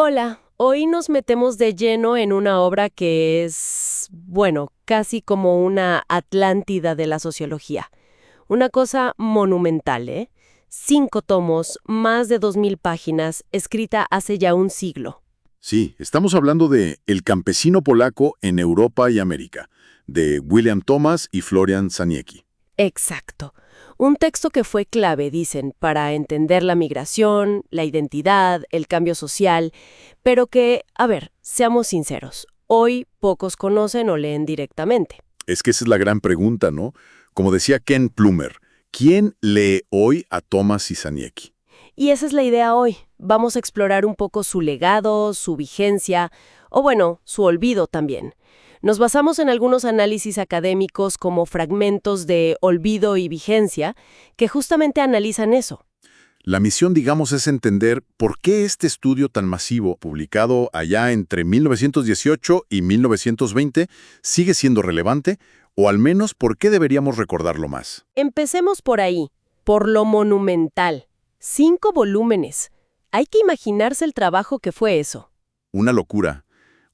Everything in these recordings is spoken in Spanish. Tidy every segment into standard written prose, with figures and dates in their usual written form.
Hola, hoy nos metemos de lleno en una obra que es, bueno, casi como una Atlántida de la sociología. Una cosa monumental, ¿eh? 5 tomos, más de 2000 páginas, escrita hace ya un siglo. Sí, estamos hablando de El campesino polaco en Europa y América, de William Thomas y Florian Saniecki. Exacto. Un texto que fue clave, dicen, para entender la migración, la identidad, el cambio social, pero que, a ver, seamos sinceros, hoy pocos conocen o leen directamente. Es que esa es la gran pregunta, ¿no? Como decía Ken Plummer, ¿quién lee hoy a Thomas y Saniecki? Y esa es la idea hoy. Vamos a explorar un poco su legado, su vigencia, o bueno, su olvido también. Nos basamos en algunos análisis académicos como fragmentos de Olvido y Vigencia, que justamente analizan eso. La misión, digamos, es entender por qué este estudio tan masivo, publicado allá entre 1918 y 1920, sigue siendo relevante, o al menos por qué deberíamos recordarlo más. Empecemos por ahí, por lo monumental. 5 volúmenes. Hay que imaginarse el trabajo que fue eso. Una locura.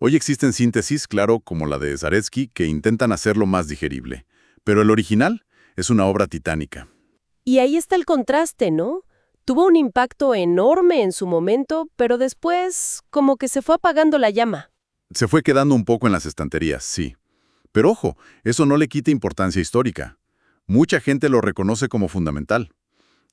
Hoy existen síntesis, claro, como la de Zaretsky, que intentan hacerlo más digerible. Pero el original es una obra titánica. Y ahí está el contraste, ¿no? Tuvo un impacto enorme en su momento, pero después como que se fue apagando la llama. Se fue quedando un poco en las estanterías, sí. Pero ojo, eso no le quita importancia histórica. Mucha gente lo reconoce como fundamental.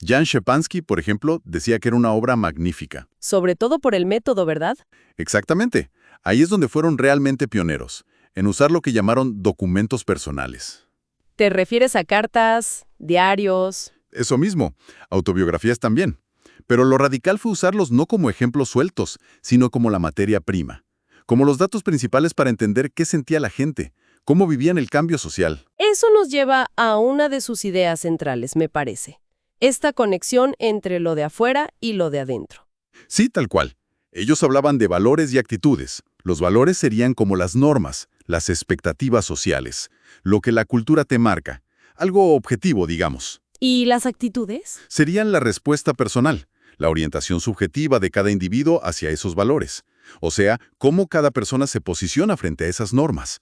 Jan Szczepanski, por ejemplo, decía que era una obra magnífica. Sobre todo por el método, ¿verdad? Exactamente. Ahí es donde fueron realmente pioneros, en usar lo que llamaron documentos personales. ¿Te refieres a cartas, diarios? Eso mismo, autobiografías también. Pero lo radical fue usarlos no como ejemplos sueltos, sino como la materia prima, como los datos principales para entender qué sentía la gente, cómo vivían el cambio social. Eso nos lleva a una de sus ideas centrales, me parece. Esta conexión entre lo de afuera y lo de adentro. Sí, tal cual. Ellos hablaban de valores y actitudes. Los valores serían como las normas, las expectativas sociales, lo que la cultura te marca, algo objetivo, digamos. ¿Y las actitudes? Serían la respuesta personal, la orientación subjetiva de cada individuo hacia esos valores. O sea, cómo cada persona se posiciona frente a esas normas.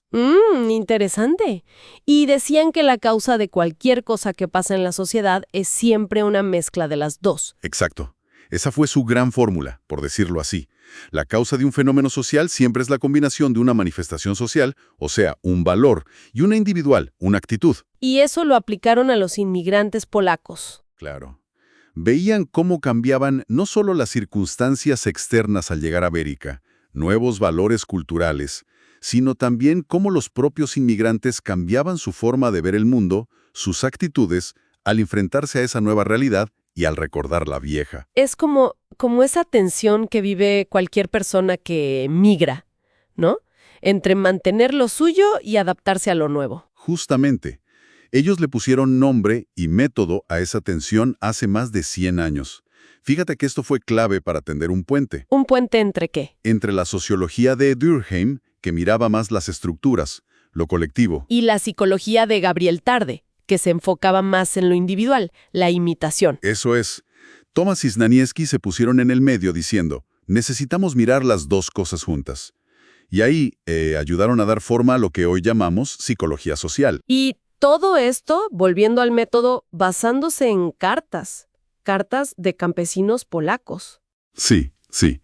Interesante. Y decían que la causa de cualquier cosa que pasa en la sociedad es siempre una mezcla de las dos. Exacto. Esa fue su gran fórmula, por decirlo así. La causa de un fenómeno social siempre es la combinación de una manifestación social, o sea, un valor, y una individual, una actitud. Y eso lo aplicaron a los inmigrantes polacos. Claro. Veían cómo cambiaban no solo las circunstancias externas al llegar a América, nuevos valores culturales, sino también cómo los propios inmigrantes cambiaban su forma de ver el mundo, sus actitudes, al enfrentarse a esa nueva realidad y al recordar la vieja. Es como esa tensión que vive cualquier persona que migra, ¿no? Entre mantener lo suyo y adaptarse a lo nuevo. Justamente, ellos le pusieron nombre y método a esa tensión hace más de 100 años. Fíjate que esto fue clave para tender un puente. ¿Un puente entre qué? Entre la sociología de Durkheim, que miraba más las estructuras, lo colectivo. Y la psicología de Gabriel Tarde, que se enfocaba más en lo individual, la imitación. Eso es. Thomas y Saniecki se pusieron en el medio diciendo, necesitamos mirar las dos cosas juntas. Y ahí ayudaron a dar forma a lo que hoy llamamos psicología social. Y todo esto, volviendo al método, basándose en cartas de campesinos polacos. Sí, sí.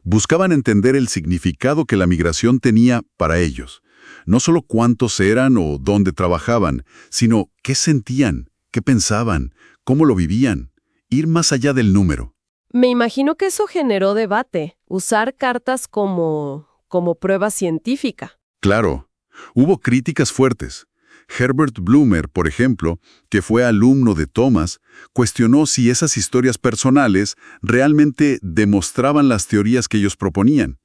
Buscaban entender el significado que la migración tenía para ellos. No solo cuántos eran o dónde trabajaban, sino qué sentían, qué pensaban, cómo lo vivían. Ir más allá del número. Me imagino que eso generó debate, usar cartas como prueba científica. Claro, hubo críticas fuertes. Herbert Blumer, por ejemplo, que fue alumno de Thomas, cuestionó si esas historias personales realmente demostraban las teorías que ellos proponían.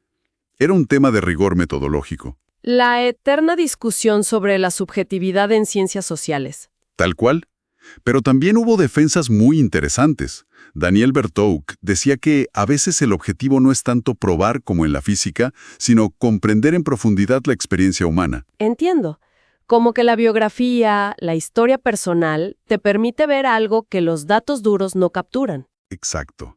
Era un tema de rigor metodológico. La eterna discusión sobre la subjetividad en ciencias sociales. Tal cual. Pero también hubo defensas muy interesantes. Daniel Bertouk decía que a veces el objetivo no es tanto probar como en la física, sino comprender en profundidad la experiencia humana. Entiendo. Como que la biografía, la historia personal, te permite ver algo que los datos duros no capturan. Exacto.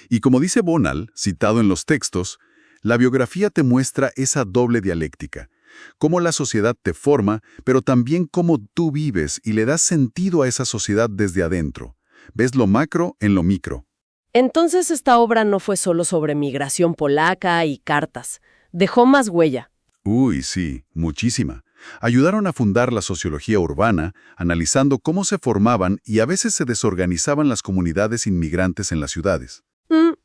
Y como dice Bonal, citado en los textos, La biografía te muestra esa doble dialéctica, cómo la sociedad te forma, pero también cómo tú vives y le das sentido a esa sociedad desde adentro. Ves lo macro en lo micro. Entonces esta obra no fue solo sobre migración polaca y cartas. Dejó más huella. Uy, sí, muchísima. Ayudaron a fundar la sociología urbana, analizando cómo se formaban y a veces se desorganizaban las comunidades inmigrantes en las ciudades.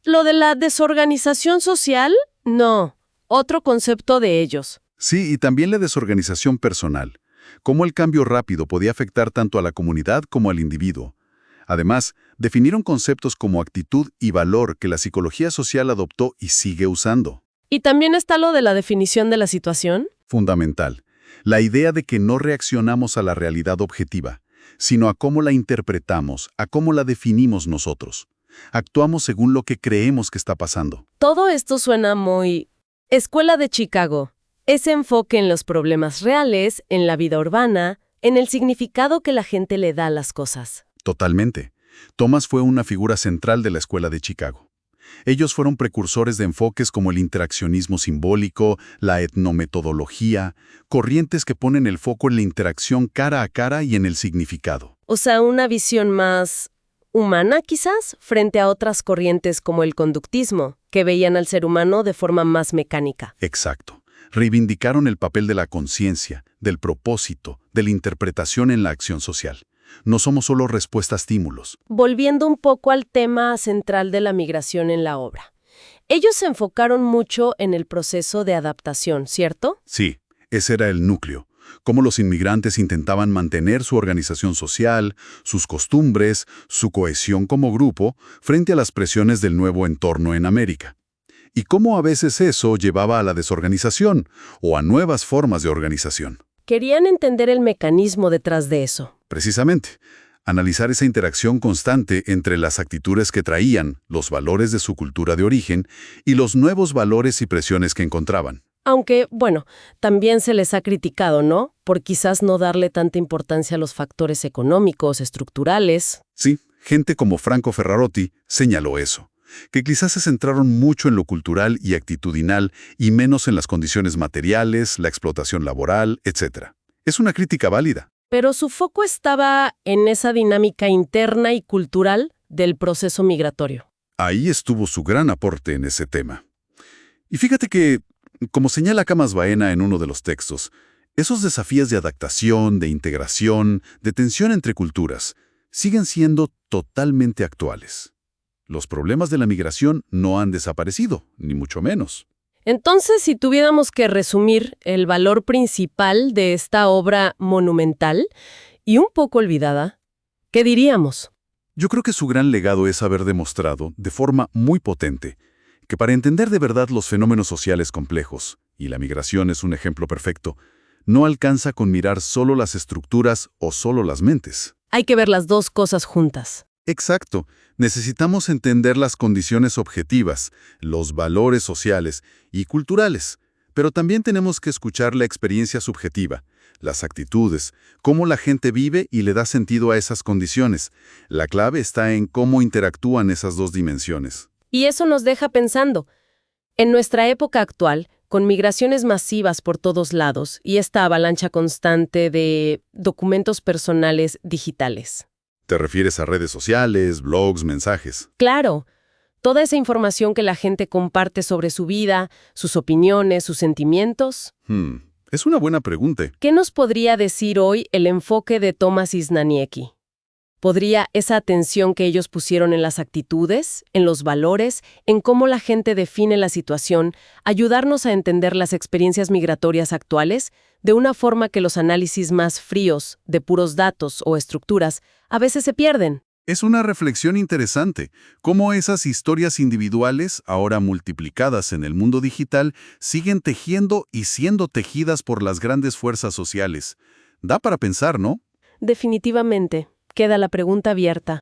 ¿Lo de la desorganización social? No. Otro concepto de ellos. Sí, y también la desorganización personal. Cómo el cambio rápido podía afectar tanto a la comunidad como al individuo. Además, definieron conceptos como actitud y valor que la psicología social adoptó y sigue usando. ¿Y también está lo de la definición de la situación? Fundamental. La idea de que no reaccionamos a la realidad objetiva, sino a cómo la interpretamos, a cómo la definimos nosotros. Actuamos según lo que creemos que está pasando. Todo esto suena muy... Escuela de Chicago. Ese enfoque en los problemas reales, en la vida urbana, en el significado que la gente le da a las cosas. Totalmente. Thomas fue una figura central de la Escuela de Chicago. Ellos fueron precursores de enfoques como el interaccionismo simbólico, la etnometodología, corrientes que ponen el foco en la interacción cara a cara y en el significado. O sea, una visión más humana, quizás, frente a otras corrientes como el conductismo, que veían al ser humano de forma más mecánica. Exacto. Reivindicaron el papel de la conciencia, del propósito, de la interpretación en la acción social. No somos solo respuesta a estímulos. Volviendo un poco al tema central de la migración en la obra. Ellos se enfocaron mucho en el proceso de adaptación, ¿cierto? Sí, ese era el núcleo. Cómo los inmigrantes intentaban mantener su organización social, sus costumbres, su cohesión como grupo, frente a las presiones del nuevo entorno en América. Y cómo a veces eso llevaba a la desorganización o a nuevas formas de organización. Querían entender el mecanismo detrás de eso. Precisamente, analizar esa interacción constante entre las actitudes que traían, los valores de su cultura de origen y los nuevos valores y presiones que encontraban. Aunque, bueno, también se les ha criticado, ¿no? Por quizás no darle tanta importancia a los factores económicos, estructurales. Sí, gente como Franco Ferrarotti señaló eso, que quizás se centraron mucho en lo cultural y actitudinal y menos en las condiciones materiales, la explotación laboral, etc. Es una crítica válida. Pero su foco estaba en esa dinámica interna y cultural del proceso migratorio. Ahí estuvo su gran aporte en ese tema. Y fíjate que, como señala Camas Baena en uno de los textos, esos desafíos de adaptación, de integración, de tensión entre culturas, siguen siendo totalmente actuales. Los problemas de la migración no han desaparecido, ni mucho menos. Entonces, si tuviéramos que resumir el valor principal de esta obra monumental y un poco olvidada, ¿qué diríamos? Yo creo que su gran legado es haber demostrado, de forma muy potente, que para entender de verdad los fenómenos sociales complejos, y la migración es un ejemplo perfecto, no alcanza con mirar solo las estructuras o solo las mentes. Hay que ver las dos cosas juntas. Exacto. Necesitamos entender las condiciones objetivas, los valores sociales y culturales, pero también tenemos que escuchar la experiencia subjetiva, las actitudes, cómo la gente vive y le da sentido a esas condiciones. La clave está en cómo interactúan esas dos dimensiones. Y eso nos deja pensando. En nuestra época actual, con migraciones masivas por todos lados y esta avalancha constante de documentos personales digitales. ¿Te refieres a redes sociales, blogs, mensajes? Claro, toda esa información que la gente comparte sobre su vida, sus opiniones, sus sentimientos. Es una buena pregunta. ¿Qué nos podría decir hoy el enfoque de Thomas Isnaniecki? ¿Podría esa atención que ellos pusieron en las actitudes, en los valores, en cómo la gente define la situación, ayudarnos a entender las experiencias migratorias actuales de una forma que los análisis más fríos, de puros datos o estructuras, a veces se pierden? Es una reflexión interesante, cómo esas historias individuales, ahora multiplicadas en el mundo digital, siguen tejiendo y siendo tejidas por las grandes fuerzas sociales. Da para pensar, ¿no? Definitivamente. Queda la pregunta abierta.